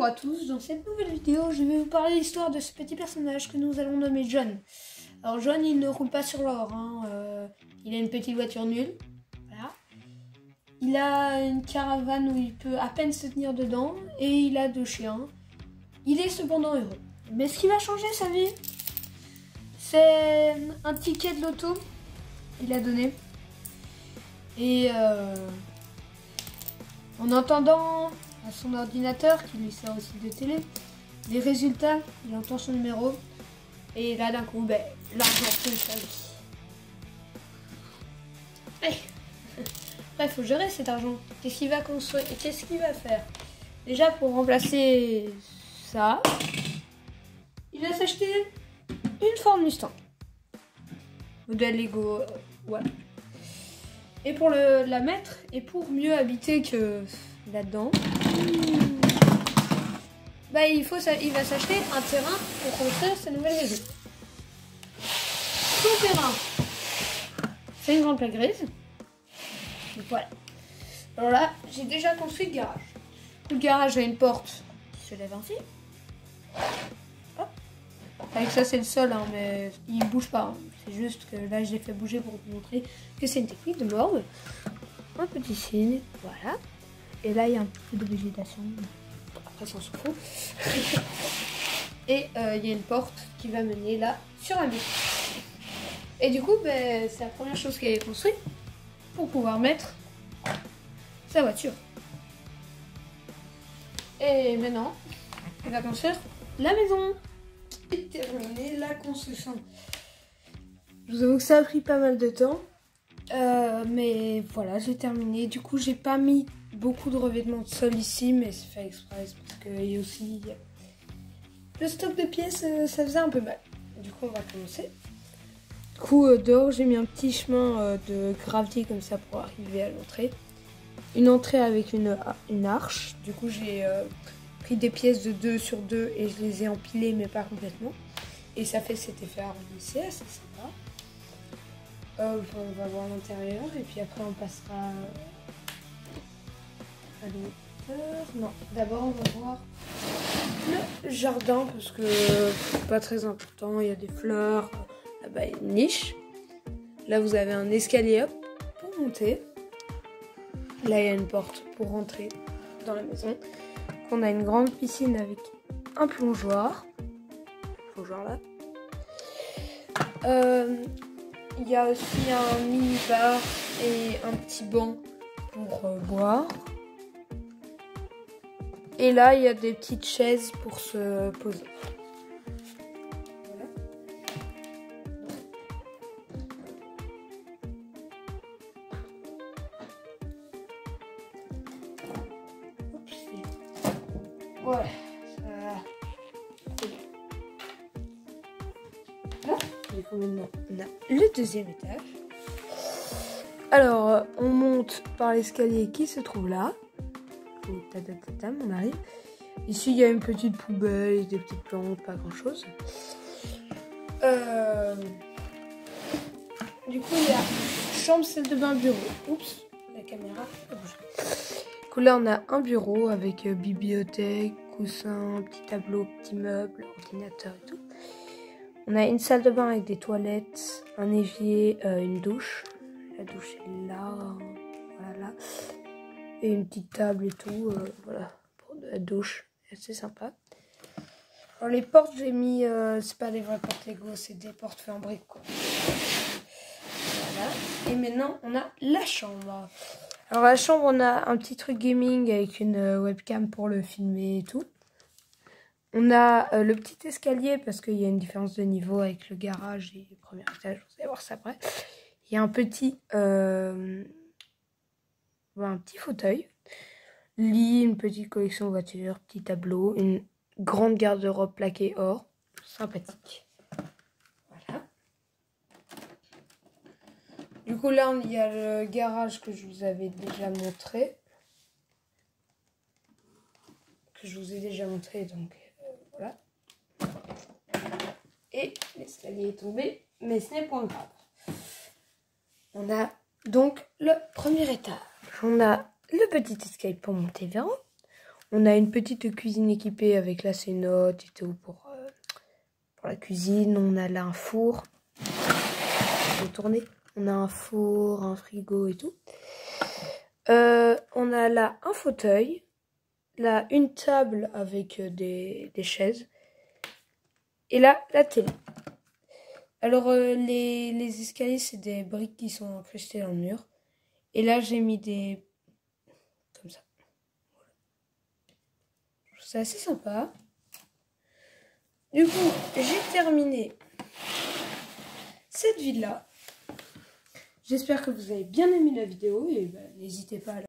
Bonjour à tous, dans cette nouvelle vidéo, je vais vous parler de l'histoire de ce petit personnage que nous allons nommer John. Alors John, il ne roule pas sur l'or, il a une petite voiture nulle, voilà. Il a une caravane où il peut à peine se tenir dedans, et il a 2 chiens. Il est cependant heureux. Mais ce qui va changer sa vie, c'est un ticket de loto qu'il a donné. Et en entendant à son ordinateur, qui lui sert aussi de télé, des résultats, il entend son numéro, et là d'un coup, l'argent change sa vie. Bref, faut gérer cet argent. Qu'est-ce qu'il va construire et qu'est-ce qu'il va faire? Déjà, pour remplacer ça, il va s'acheter une Ford Mustang. Modèle Lego, voilà. Et pour la mettre, et pour mieux habiter que là-dedans, il va s'acheter un terrain pour construire sa nouvelle maison. Son terrain, c'est une grande plaque grise. Donc voilà. Alors là, j'ai déjà construit le garage. Le garage a une porte qui se lève ainsi. Hop. Avec ça, c'est le sol, mais il ne bouge pas. C'est juste que là, je l'ai fait bouger pour vous montrer que c'est une technique de morgue. Un petit signe, voilà. Et là, il y a un peu de végétation. Après, ça, on s'en fout. Et il y a une porte qui va mener là sur un but. Et du coup, c'est la première chose qu'elle a construite pour pouvoir mettre sa voiture. Et maintenant, elle va construire la maison. Et terminer la construction. Je vous avoue que ça a pris pas mal de temps. Mais voilà, j'ai terminé. Du coup, j'ai pas mis beaucoup de revêtements de sol ici, mais c'est fait exprès parce qu'il y a aussi le stock de pièces, ça faisait un peu mal. Du coup, on va commencer. Du coup, dehors, j'ai mis un petit chemin de gravier comme ça pour arriver à l'entrée. Une entrée avec une arche. Du coup, j'ai pris des pièces de 2 sur 2 et je les ai empilées, mais pas complètement. Et ça fait cet effet harmonisé, c'est sympa. On va voir l'intérieur et puis après on passera à l'auteur. Non, d'abord on va voir le jardin parce que c'est pas très important. Il y a des fleurs, là-bas il y a une niche. Là vous avez un escalier hop, pour monter. Là il y a une porte pour rentrer dans la maison. On a une grande piscine avec un plongeoir. Là. Il y a aussi un mini-bar et un petit banc pour boire. Et là, il y a des petites chaises pour se poser. Voilà. Voilà. Maintenant, on a le deuxième étage. Alors, on monte par l'escalier qui se trouve là. On arrive. Ici, il y a une petite poubelle, des petites plantes, pas grand chose. Du coup, il y a chambre, salle de bain, bureau. Oups, la caméra a bougé. Du coup, là, on a un bureau avec bibliothèque, coussin, petit tableau, petit meuble, ordinateur et tout. On a une salle de bain avec des toilettes, un évier, une douche. La douche est là, voilà. Et une petite table et tout, voilà, pour de la douche. C'est sympa. Alors les portes, j'ai mis, c'est pas des vraies portes Lego, c'est des portes faites en briques, quoi. Voilà. Et maintenant, on a la chambre. Alors la chambre, on a un petit truc gaming avec une webcam pour le filmer et tout. On a le petit escalier parce qu'il y a une différence de niveau avec le garage et le premier étage. Vous allez voir ça après. Il y a un petit fauteuil. Lit, une petite collection de voitures, petit tableau, une grande garde-robe plaquée or. Sympathique. Voilà. Du coup là, il y a le garage que je vous avais déjà montré. Donc... Voilà. Et l'escalier est tombé, mais ce n'est point grave. On a donc le premier étage. On a le petit escalier pour monter vers haut. On a une petite cuisine équipée avec là c'est notes et tout pour la cuisine. On a là un four. Je vais tourner. On a un four, un frigo et tout. On a là un fauteuil. Là une table avec des chaises. Et là la télé. Alors les escaliers c'est des briques qui sont incrustées dans le mur. Et là j'ai mis des... comme ça. C'est assez sympa. Du coup, j'ai terminé cette vidéo-là. J'espère que vous avez bien aimé la vidéo et n'hésitez pas à